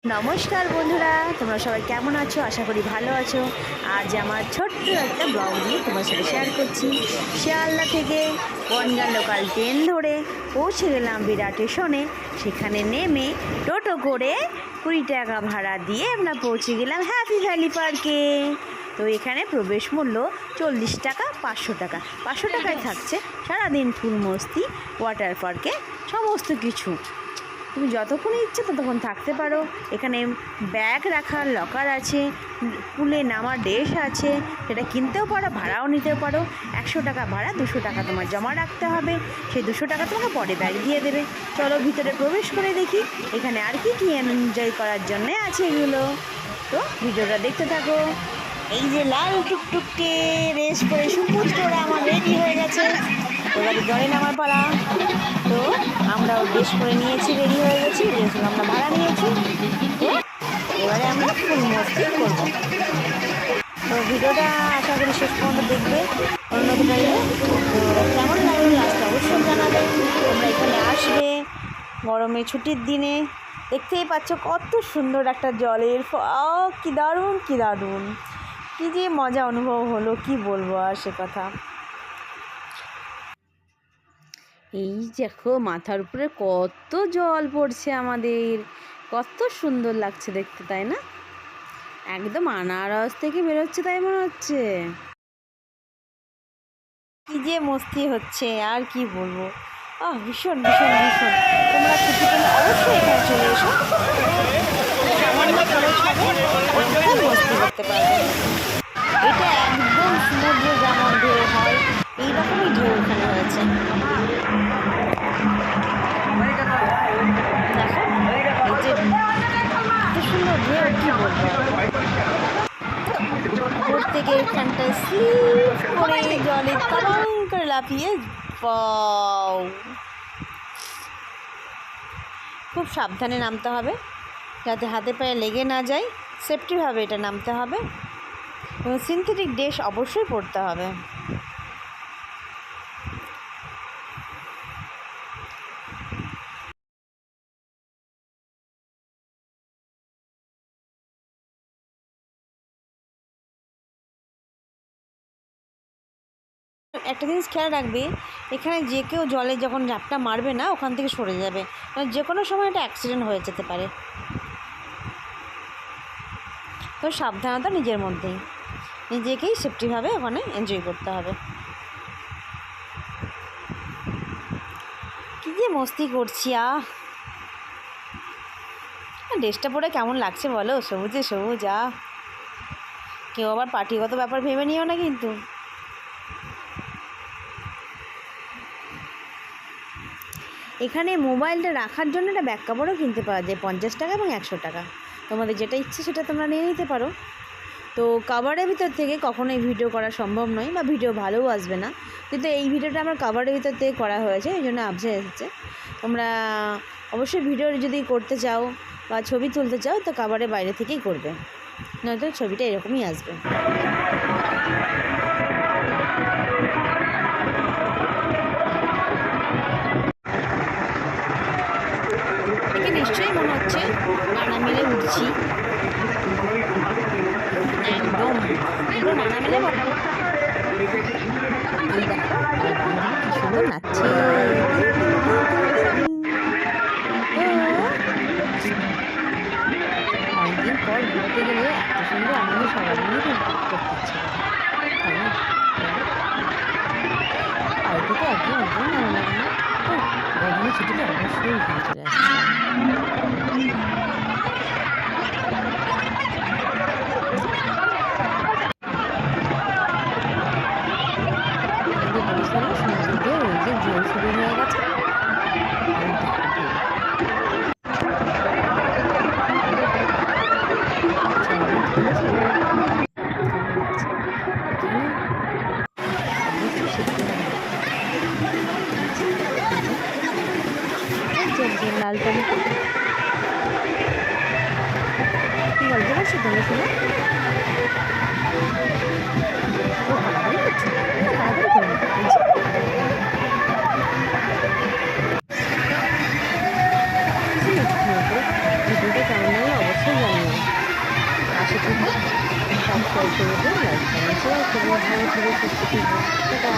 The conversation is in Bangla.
নমস্কার বন্ধুরা, তোমরা সবাই কেমন আছো? আশা করি ভালো আছো। আজ আমার ছোট্ট একটা ব্লগ নিয়ে তোমার সাথে শেয়ার করছি। শিয়ালদা থেকে বনগাঁ লোকাল ট্রেন ধরে পৌঁছে গেলাম বিরাট স্টেশনে। সেখানে নেমে টোটো করে 20 টাকা ভাড়া দিয়ে আমরা পৌঁছে গেলাম হ্যাপি ভ্যালি পার্কে। তো এখানে প্রবেশ মূল্য 40 টাকা, 500 টাকা। 500 টাকায় থাকছে সারাদিন ফুল মস্তি, ওয়াটার পার্কে সমস্ত কিছু। তুমি যতক্ষণ ইচ্ছে ততক্ষণ থাকতে পারো। এখানে ব্যাগ রাখার লকার আছে, পুলে নামার ড্রেস আছে, সেটা কিনতেও পারো, ভাড়াও নিতেও পারো। 100 টাকা ভাড়া, 200 টাকা তোমার জমা রাখতে হবে। সেই 200 টাকা তোমাকে পরে ব্যাগ দিয়ে দেবে। চলো ভিতরে প্রবেশ করে দেখি এখানে আর কি এনজয় করার জন্যে আছে এগুলো। তো ভিডিওটা দেখতে থাকো। এই যে লাল টুকটুককে রেস করে সুপুজ করে আমার রেডি হয়ে গেছে। এবারে জলে নামার পালা। তো আমরাও ড্রেস করে নিয়েছি, রেডি হয়ে গেছি, ড্রেসগুলো আমরা ভাড়া নিয়েছি। তো এবারে আমরা ফুল মস্তি করবো। তো ভিডিওটা আশা করি শেষ পর্যন্ত দেখবে অনুরোধ রইল। তো কেমন লাগলো লাস্টে অবশ্যই জানাবে। তোমরা এখানে আসবে গরমে ছুটির দিনে। দেখতেই পাচ্ছ কত সুন্দর একটা জলের কি দারুণ, কি দারুণ, কী যে মজা অনুভব হলো, কি বলবো আর সে কথা। এই দেখো মাথার উপরে কত জল পড়ছে আমাদের, কত সুন্দর লাগছে দেখতে, তাই না? একদম আনারস থেকে বেরোচ্ছে তাই মনে হচ্ছে। কি যে মস্তি হচ্ছে আর কি বলবো। ভীষণ ভীষণ ভীষণ। তোমরা ছুটি পেলে অবশ্যই এখানে চলে এসো। সামান্য খরচ হবে, খুব মস্তি করতে পারবে। এটা একদম সমুদ্র যেমন ঢেউ হয় এইরকমই ঢেউ এখানে হয়েছে। সুন্দর ঢেউ, কি বলবো। প্রত্যেকে এখানটায় স্লিপ করে জলে তরং করে লাফিয়ে খুব সাবধানে নামতে হবে যাতে হাতে পায়ে লেগে না যায়। সেফটিভাবে এটা নামতে হবে এবং সিনথেটিক ড্রেস অবশ্যই পরতে হবে। একটা জিনিস খেয়াল রাখবে, এখানে যে কেউ জলে যখন ঝাপটা মারবে না ওখান থেকে সরে যাবে, কারণ যে কোনো সময় একটা অ্যাক্সিডেন্ট হয়ে যেতে পারে। তো সাবধানতা নিজের মধ্যেই, নিজেকেই সেফটিভাবে ওখানে এনজয় করতে হবে। কী যে মস্তি করছি। ড্রেসটা পরে কেমন লাগছে বলো, সবুজে সবুজ। কেউ আবার পার্টিগত ব্যাপার ভেবে নিও না কিন্তু। এখানে মোবাইলটা রাখার জন্য একটা ব্যাক কাভারও কিনতে পাওয়া যায় 50 টাকা এবং 100 টাকা। তোমাদের যেটা ইচ্ছে সেটা তোমরা নিয়ে নিতে পারো। তো কাভারের ভিতর থেকে কখনোই ভিডিও করা সম্ভব নয় বা ভিডিও ভালোও আসবে না, কিন্তু এই ভিডিওটা আমার কাভারের ভিতর থেকে করা হয়েছে, এই জন্য আপসে এসেছে। তোমরা অবশ্যই ভিডিও যদি করতে চাও বা ছবি তুলতে চাও তো কাভারের বাইরে থেকেই করবে, নয়তো ছবিটা এরকমই আসবে। নিশ্চয়ই মনে হচ্ছে নানা মেলে উঠছি, একদম একদম নানা মেলে। সুন্দর নাচছে। অনেকদিন পর ঘুরতে গেলে এত সুন্দর আনন্দ সবাই মিলে করতে ইচ্ছে করে, বাড়িতে তো একদম একদম ভালো লাগে না। তো গরমের ছুটিতে অবশ্যই এখানে চলে আসবে। জল শুরু হয়ে গেছে। লাল টমেটো কি গল্প করছো তোমরা শুনে? ভিডিওটা কেমন লাগলো অবশ্যই সাবস্ক্রাইব করে দেবে, লাইক কমেন্ট শেয়ার করবে। ভালো থাকবে, সুস্থ থাকবে। টাটা।